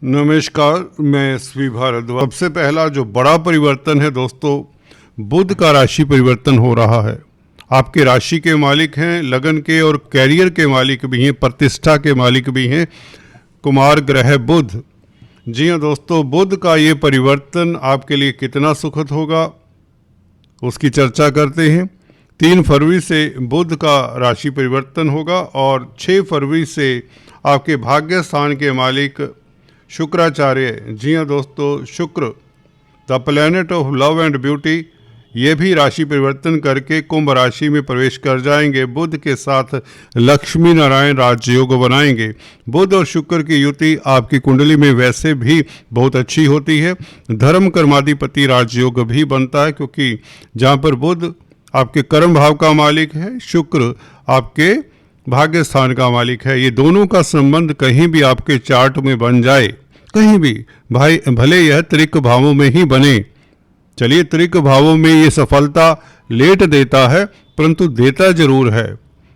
नमस्कार, मैं एसवी भारद्वाज। सबसे पहला जो बड़ा परिवर्तन है दोस्तों, बुध का राशि परिवर्तन हो रहा है। आपके राशि के मालिक हैं, लगन के और कैरियर के मालिक भी हैं, प्रतिष्ठा के मालिक भी हैं कुमार ग्रह बुध। जी हाँ दोस्तों, बुध का ये परिवर्तन आपके लिए कितना सुखद होगा उसकी चर्चा करते हैं। 3 फरवरी से बुध का राशि परिवर्तन होगा और 6 फरवरी से आपके भाग्य स्थान के मालिक शुक्राचार्य, जी हाँ दोस्तों, शुक्र the planet of love and beauty, ये भी राशि परिवर्तन करके कुंभ राशि में प्रवेश कर जाएंगे। बुध के साथ लक्ष्मी नारायण राजयोग बनाएंगे। बुध और शुक्र की युति आपकी कुंडली में वैसे भी बहुत अच्छी होती है। धर्म कर्माधिपति राजयोग भी बनता है, क्योंकि जहाँ पर बुध आपके कर्म भाव का मालिक है, शुक्र आपके भाग्य स्थान का मालिक है। ये दोनों का संबंध कहीं भी आपके चार्ट में बन जाए, कहीं भी भाई, भले यह त्रिक भावों में ही बने। चलिए, त्रिक भावों में ये सफलता लेट देता है, परंतु देता जरूर है।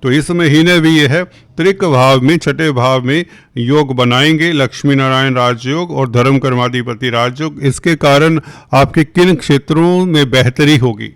तो इस महीने भी यह है, त्रिक भाव में, छठे भाव में योग बनाएंगे, लक्ष्मी नारायण राजयोग और धर्म कर्माधिपति राजयोग। इसके कारण आपके किन क्षेत्रों में बेहतरी होगी,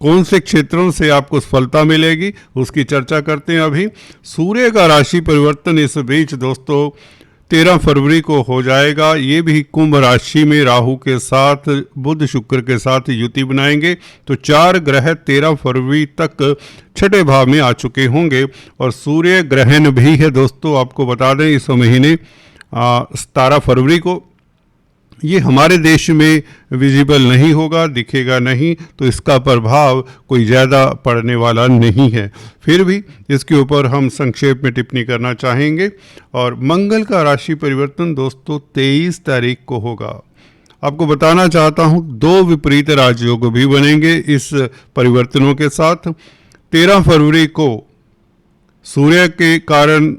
कौन से क्षेत्रों से आपको सफलता मिलेगी, उसकी चर्चा करते हैं अभी। सूर्य का राशि परिवर्तन इस बीच दोस्तों 13 फरवरी को हो जाएगा। ये भी कुंभ राशि में राहु के साथ, बुध शुक्र के साथ युति बनाएंगे। तो 4 ग्रह 13 फरवरी तक छठे भाव में आ चुके होंगे। और सूर्य ग्रहण भी है दोस्तों, आपको बता दें इस महीने 17 फरवरी को। ये हमारे देश में विजिबल नहीं होगा, दिखेगा नहीं, तो इसका प्रभाव कोई ज़्यादा पड़ने वाला नहीं है। फिर भी इसके ऊपर हम संक्षेप में टिप्पणी करना चाहेंगे। और मंगल का राशि परिवर्तन दोस्तों 23 तारीख को होगा। आपको बताना चाहता हूँ 2 विपरीत राजयोग भी बनेंगे इस परिवर्तनों के साथ। 13 फरवरी को सूर्य के कारण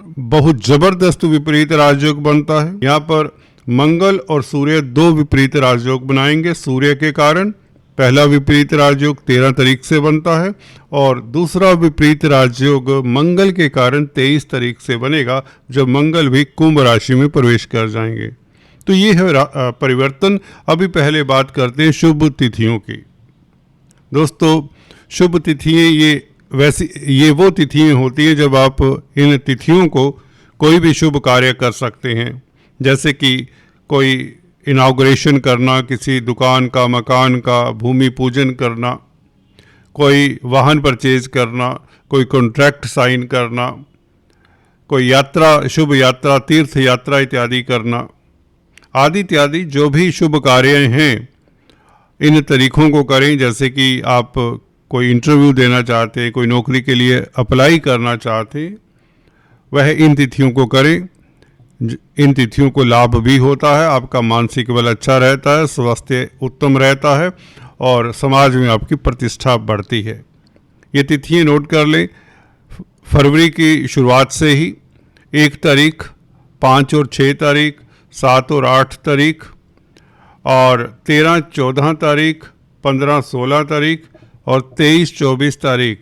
बहुत ज़बरदस्त विपरीत राजयोग बनता है। यहाँ पर मंगल और सूर्य 2 विपरीत राजयोग बनाएंगे। सूर्य के कारण पहला विपरीत राजयोग 13 तारीख से बनता है और दूसरा विपरीत राजयोग मंगल के कारण 23 तारीख से बनेगा, जब मंगल भी कुंभ राशि में प्रवेश कर जाएंगे। तो ये है परिवर्तन। अभी पहले बात करते हैं शुभ तिथियों की। दोस्तों, शुभ तिथियाँ ये वो तिथियाँ होती हैं जब आप इन तिथियों को कोई भी शुभ कार्य कर सकते हैं, जैसे कि कोई इनाग्रेशन करना, किसी दुकान का, मकान का भूमि पूजन करना, कोई वाहन परचेज करना, कोई कॉन्ट्रैक्ट साइन करना, कोई यात्रा, शुभ यात्रा, तीर्थ यात्रा इत्यादि करना, आदि इत्यादि जो भी शुभ कार्य हैं, इन तरीकों को करें। जैसे कि आप कोई इंटरव्यू देना चाहते हैं, कोई नौकरी के लिए अप्लाई करना चाहते हैं, वह इन तिथियों को करें। इन तिथियों को लाभ भी होता है, आपका मानसिक बल अच्छा रहता है, स्वास्थ्य उत्तम रहता है और समाज में आपकी प्रतिष्ठा बढ़ती है। ये तिथियाँ नोट कर लें। फरवरी की शुरुआत से ही 1 तारीख, 5 और 6 तारीख, 7 और 8 तारीख और 13-14 तारीख, 15-16 तारीख और 23-24 तारीख,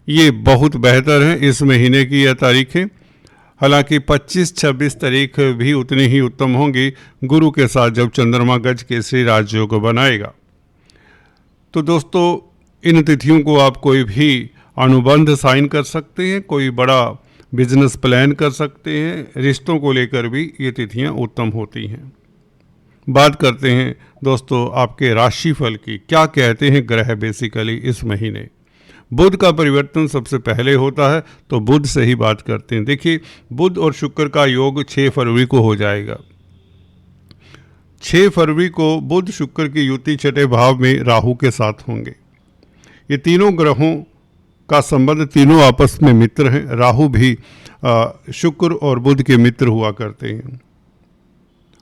ये बहुत बेहतर है इस महीने की यह तारीखें। हालांकि 25-26 तारीख भी उतनी ही उत्तम होंगी, गुरु के साथ जब चंद्रमा गज केसरी राजयोग बनाएगा। तो दोस्तों, इन तिथियों को आप कोई भी अनुबंध साइन कर सकते हैं, कोई बड़ा बिजनेस प्लान कर सकते हैं, रिश्तों को लेकर भी ये तिथियां उत्तम होती हैं। बात करते हैं दोस्तों आपके राशिफल की। क्या कहते हैं ग्रह बेसिकली इस महीने। बुध का परिवर्तन सबसे पहले होता है, तो बुध से ही बात करते हैं। देखिए, बुध और शुक्र का योग 6 फरवरी को हो जाएगा। 6 फरवरी को बुध शुक्र की युति छठे भाव में राहु के साथ होंगे। ये तीनों ग्रहों का संबंध, तीनों आपस में मित्र हैं। राहु भी शुक्र और बुध के मित्र हुआ करते हैं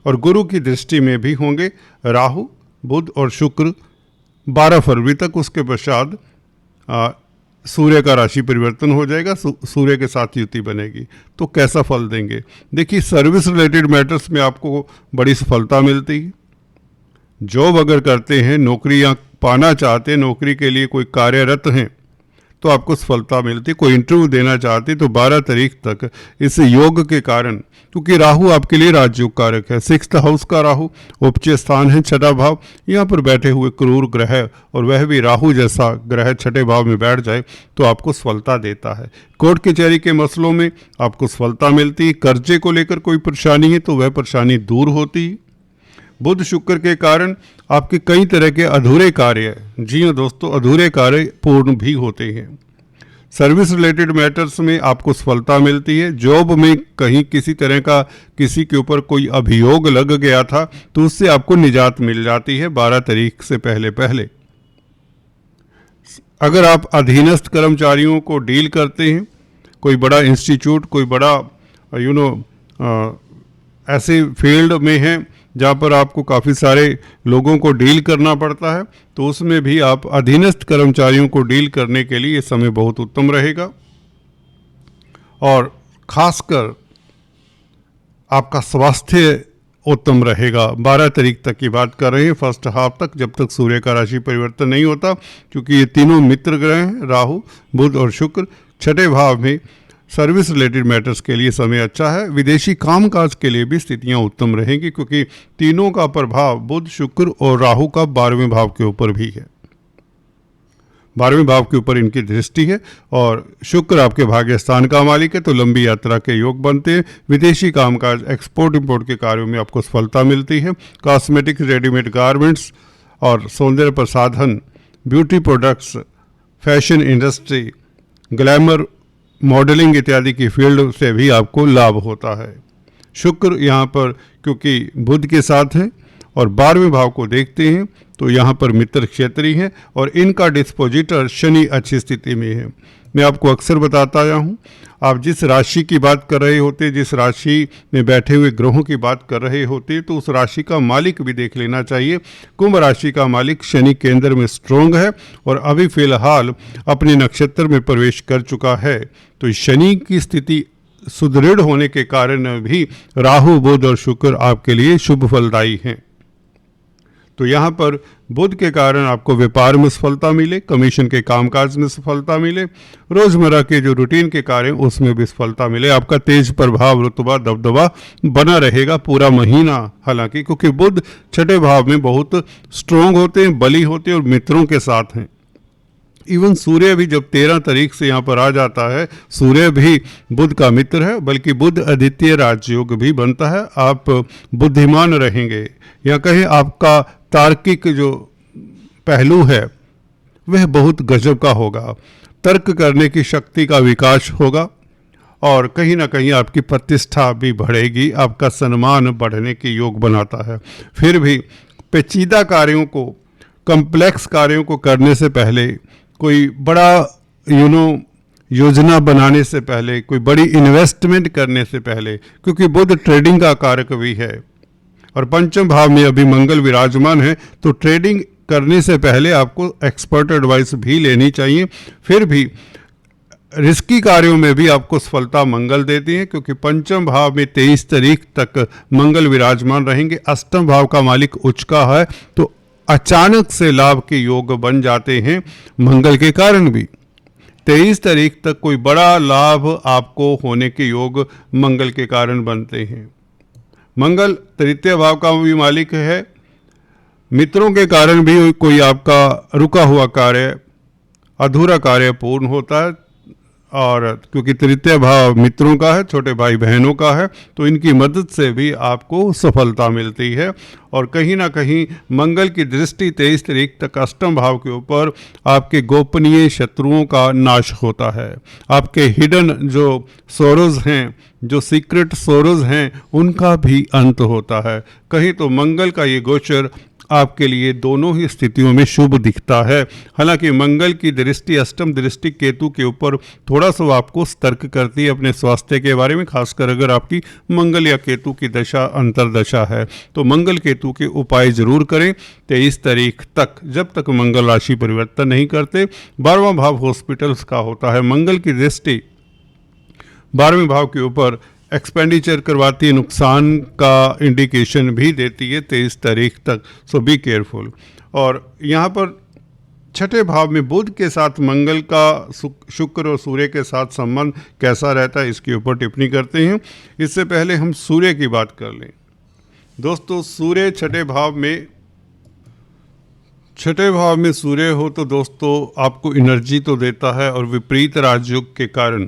और गुरु की दृष्टि में भी होंगे राहु, बुध और शुक्र 12 फरवरी तक। उसके पश्चात सूर्य का राशि परिवर्तन हो जाएगा, सूर्य के साथ युति बनेगी। तो कैसा फल देंगे। देखिए, सर्विस रिलेटेड मैटर्स में आपको बड़ी सफलता मिलती है। जॉब अगर करते हैं, नौकरियां पाना चाहते हैं, नौकरी के लिए कोई कार्यरत हैं, तो आपको सफलता मिलती। कोई इंटरव्यू देना चाहते तो 12 तारीख तक इस योग के कारण क्योंकि राहु आपके लिए राजयोग कारक है। 6th हाउस का राहु उपचय स्थान है, छठा भाव। यहाँ पर बैठे हुए क्रूर ग्रह और वह भी राहु जैसा ग्रह छठे भाव में बैठ जाए तो आपको सफलता देता है। कोर्ट कचहरी के मसलों में आपको सफलता मिलती है। कर्जे को लेकर कोई परेशानी है तो वह परेशानी दूर होती है। बुध शुक्र के कारण आपके कई तरह के अधूरे कार्य, जी हाँ दोस्तों, अधूरे कार्य पूर्ण भी होते हैं। सर्विस रिलेटेड मैटर्स में आपको सफलता मिलती है। जॉब में कहीं किसी तरह का किसी के ऊपर कोई अभियोग लग गया था तो उससे आपको निजात मिल जाती है 12 तारीख से पहले पहले। अगर आप अधीनस्थ कर्मचारियों को डील करते हैं, कोई बड़ा इंस्टीट्यूट, कोई बड़ा ऐसे फील्ड में हैं जहाँ पर आपको काफ़ी सारे लोगों को डील करना पड़ता है, तो उसमें भी आप अधीनस्थ कर्मचारियों को डील करने के लिए ये समय बहुत उत्तम रहेगा। और खासकर आपका स्वास्थ्य उत्तम रहेगा। 12 तारीख तक की बात कर रहे हैं, फर्स्ट हाफ तक, जब तक सूर्य का राशि परिवर्तन नहीं होता, क्योंकि ये तीनों मित्र ग्रह हैं, राहु, बुध और शुक्र। छठे भाव में सर्विस रिलेटेड मैटर्स के लिए समय अच्छा है। विदेशी कामकाज के लिए भी स्थितियां उत्तम रहेंगी, क्योंकि तीनों का प्रभाव बुध, शुक्र और राहु का 12वें भाव के ऊपर भी है। 12वें भाव के ऊपर इनकी दृष्टि है और शुक्र आपके भाग्य स्थान का मालिक है, तो लंबी यात्रा के योग बनते हैं। विदेशी कामकाज, एक्सपोर्ट इंपोर्ट के कार्यों में आपको सफलता मिलती है। कॉस्मेटिक्स, रेडीमेड गारमेंट्स और सौंदर्य प्रसाधन, beauty products, fashion industry, glamour, modelling इत्यादि की फील्ड से भी आपको लाभ होता है। शुक्र यहाँ पर क्योंकि बुध के साथ हैं और 12वें भाव को देखते हैं तो यहाँ पर मित्र क्षेत्रीय हैं और इनका डिस्पोजिटर शनि अच्छी स्थिति में है। मैं आपको अक्सर बताता आया हूँ, आप जिस राशि की बात कर रहे होते, जिस राशि में बैठे हुए ग्रहों की बात कर रहे होते, तो उस राशि का मालिक भी देख लेना चाहिए। कुंभ राशि का मालिक शनि केंद्र में स्ट्रोंग है और अभी फिलहाल अपने नक्षत्र में प्रवेश कर चुका है, तो शनि की स्थिति सुदृढ़ होने के कारण भी राहु, बुध और शुक्र आपके लिए शुभ फलदायी हैं। तो यहाँ पर बुध के कारण आपको व्यापार में सफलता मिले, कमीशन के कामकाज में सफलता मिले, रोजमर्रा के जो रूटीन के कार्य उसमें भी सफलता मिले। आपका तेज प्रभाव, रुतबा, दबदबा बना रहेगा पूरा महीना। हालांकि क्योंकि बुध छठे भाव में बहुत स्ट्रोंग होते हैं, बली होते हैं और मित्रों के साथ हैं। इवन सूर्य भी जब 13 तारीख से यहाँ पर आ जाता है, सूर्य भी बुध का मित्र है, बल्कि बुध आदित्य राजयोग भी बनता है। आप बुद्धिमान रहेंगे, या कहें आपका तार्किक जो पहलू है वह बहुत गजब का होगा। तर्क करने की शक्ति का विकास होगा और कहीं ना कहीं आपकी प्रतिष्ठा भी बढ़ेगी, आपका सम्मान बढ़ने के योग बनाता है। फिर भी पेचीदा कार्यों को, कॉम्प्लेक्स कार्यों को करने से पहले, कोई बड़ा योजना बनाने से पहले, कोई बड़ी इन्वेस्टमेंट करने से पहले, क्योंकि बुध ट्रेडिंग का कारक भी है और पंचम भाव में अभी मंगल विराजमान है, तो ट्रेडिंग करने से पहले आपको एक्सपर्ट एडवाइस भी लेनी चाहिए। फिर भी रिस्की कार्यों में भी आपको सफलता मंगल देती है, क्योंकि पंचम भाव में 23 तारीख तक मंगल विराजमान रहेंगे। अष्टम भाव का मालिक उच्च का है, तो अचानक से लाभ के योग बन जाते हैं मंगल के कारण भी। 23 तारीख तक कोई बड़ा लाभ आपको होने के योग मंगल के कारण बनते हैं। मंगल तृतीय भाव का भी मालिक है, मित्रों के कारण भी कोई आपका रुका हुआ कार्य, अधूरा कार्य पूर्ण होता है। और क्योंकि तृतीय भाव मित्रों का है, छोटे भाई बहनों का है, तो इनकी मदद से भी आपको सफलता मिलती है। और कहीं ना कहीं मंगल की दृष्टि 23 तारीख तक अष्टम भाव के ऊपर आपके गोपनीय शत्रुओं का नाश होता है। आपके हिडन जो सोर्स हैं, जो सीक्रेट सोर्स हैं, उनका भी अंत होता है। कहीं तो मंगल का ये गोचर आपके लिए दोनों ही स्थितियों में शुभ दिखता है। हालांकि मंगल की दृष्टि, अष्टम दृष्टि केतु के ऊपर थोड़ा सा आपको सतर्क करती है अपने स्वास्थ्य के बारे में, खासकर अगर आपकी मंगल या केतु की दशा अंतरदशा है, तो मंगल केतु के उपाय जरूर करें 23 तारीख तक, जब तक मंगल राशि परिवर्तन नहीं करते। 12वां भाव हॉस्पिटल्स का होता है। मंगल की दृष्टि 12वें भाव के ऊपर एक्सपेंडिचर करवाती है, नुकसान का इंडिकेशन भी देती है 23 तारीख तक, सो बी केयरफुल। और यहाँ पर छठे भाव में बुध के साथ मंगल का शुक्र और सूर्य के साथ संबंध कैसा रहता है, इसके ऊपर टिप्पणी करते हैं। इससे पहले हम सूर्य की बात कर लें। दोस्तों, सूर्य छठे भाव में सूर्य हो तो दोस्तों आपको एनर्जी तो देता है, और विपरीत राजयोग के कारण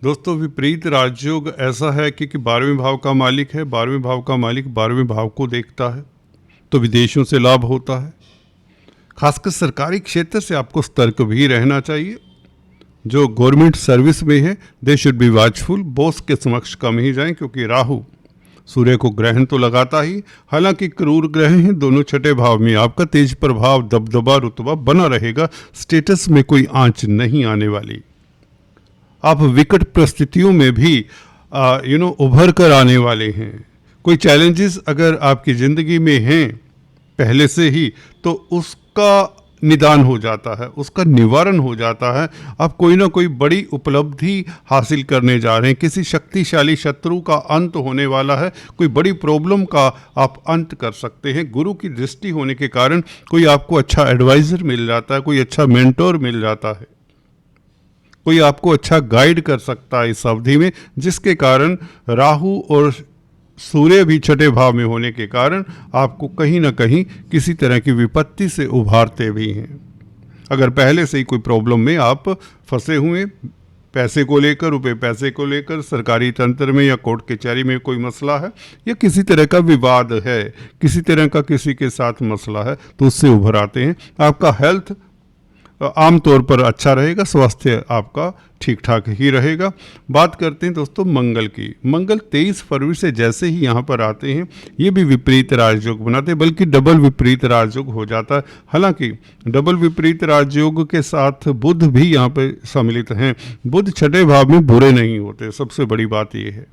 दोस्तों, विपरीत राजयोग ऐसा है कि 12वें भाव का मालिक है, 12वें भाव का मालिक 12वें भाव को देखता है, तो विदेशों से लाभ होता है। खासकर सरकारी क्षेत्र से आपको सतर्क भी रहना चाहिए। जो गवर्नमेंट सर्विस में है they should be watchful, boss के समक्ष कम ही जाएं, क्योंकि राहु सूर्य को ग्रहण तो लगाता ही, हालांकि क्रूर ग्रह हैं दोनों छठे भाव में। आपका तेज प्रभाव, दबदबा, रुतबा बना रहेगा, स्टेटस में कोई आंच नहीं आने वाली। आप विकट परिस्थितियों में भी उभर कर आने वाले हैं। कोई चैलेंजेस अगर आपकी ज़िंदगी में हैं पहले से ही, तो उसका निदान हो जाता है, उसका निवारण हो जाता है। आप कोई ना कोई बड़ी उपलब्धि हासिल करने जा रहे हैं, किसी शक्तिशाली शत्रु का अंत होने वाला है, कोई बड़ी प्रॉब्लम का आप अंत कर सकते हैं। गुरु की दृष्टि होने के कारण कोई आपको अच्छा एडवाइज़र मिल जाता है, कोई अच्छा मेंटोर मिल जाता है, कोई आपको अच्छा गाइड कर सकता है इस अवधि में, जिसके कारण राहु और सूर्य भी छठे भाव में होने के कारण आपको कहीं ना कहीं किसी तरह की विपत्ति से उभारते भी हैं। अगर पहले से ही कोई प्रॉब्लम में आप फंसे हुए, पैसे को लेकर, रुपए पैसे को लेकर, सरकारी तंत्र में या कोर्ट कचहरी में कोई मसला है, या किसी तरह का विवाद है, किसी तरह का किसी के साथ मसला है, तो उससे उभर आते हैं। आपका हेल्थ आमतौर पर अच्छा रहेगा, स्वास्थ्य आपका ठीक ठाक ही रहेगा। बात करते हैं दोस्तों मंगल की। मंगल 23 फरवरी से जैसे ही यहाँ पर आते हैं, ये भी विपरीत राजयोग बनाते हैं, बल्कि डबल विपरीत राजयोग हो जाता है। हालांकि डबल विपरीत राजयोग के साथ बुध भी यहाँ पर सम्मिलित हैं। बुध छठे भाव में बुरे नहीं होते, सबसे बड़ी बात ये है,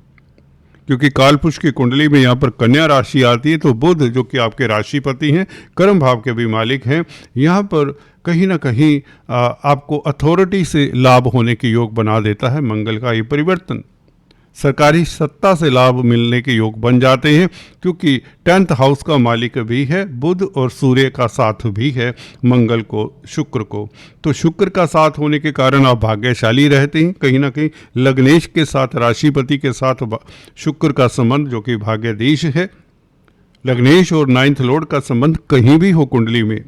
क्योंकि कालपुरुष की कुंडली में यहाँ पर कन्या राशि आती है, तो बुध जो कि आपके राशिपति हैं, कर्म भाव के भी मालिक हैं, यहाँ पर कहीं ना कहीं आपको अथॉरिटी से लाभ होने के योग बना देता है। मंगल का ये परिवर्तन सरकारी सत्ता से लाभ मिलने के योग बन जाते हैं, क्योंकि 10th हाउस का मालिक भी है बुध, और सूर्य का साथ भी है मंगल को, शुक्र को। तो शुक्र का साथ होने के कारण आप भाग्यशाली रहते हैं। कहीं ना कहीं लग्नेश के साथ, राशिपति के साथ शुक्र का संबंध जो कि भाग्यदेश है, लग्नेश और 9th लॉर्ड का संबंध कहीं भी हो कुंडली में,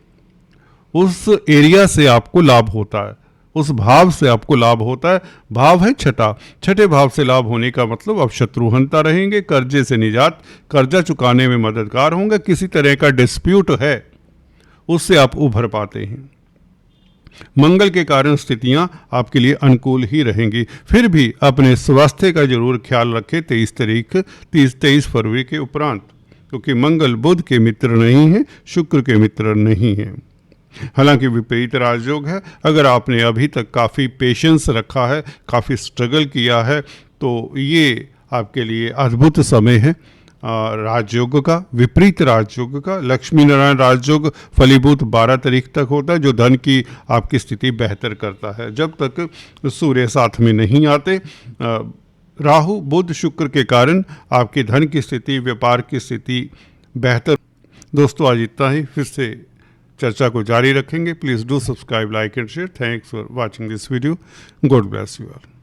उस एरिया से आपको लाभ होता है, उस भाव से आपको लाभ होता है। भाव है छठा, छठे भाव से लाभ होने का मतलब आप शत्रुहंता रहेंगे, कर्जे से निजात, कर्जा चुकाने में मददगार होंगे, किसी तरह का डिस्प्यूट है उससे आप उभर पाते हैं। मंगल के कारण स्थितियां आपके लिए अनुकूल ही रहेंगी। फिर भी अपने स्वास्थ्य का जरूर ख्याल रखें 23 फरवरी के उपरांत, क्योंकि मंगल बुध के मित्र नहीं है, शुक्र के मित्र नहीं है। हालांकि विपरीत राजयोग है। अगर आपने अभी तक काफ़ी पेशेंस रखा है, काफ़ी स्ट्रगल किया है, तो ये आपके लिए अद्भुत समय है राजयोग का, विपरीत राजयोग का। लक्ष्मी नारायण राजयोग फलीभूत 12 तारीख तक होता है, जो धन की आपकी स्थिति बेहतर करता है, जब तक सूर्य साथ में नहीं आते। राहु बुध शुक्र के कारण आपकी धन की स्थिति, व्यापार की स्थिति बेहतर। दोस्तों, आज इतना ही, फिर से चर्चा को जारी रखेंगे। Please do subscribe, like and share. Thanks for watching this video. God bless you all.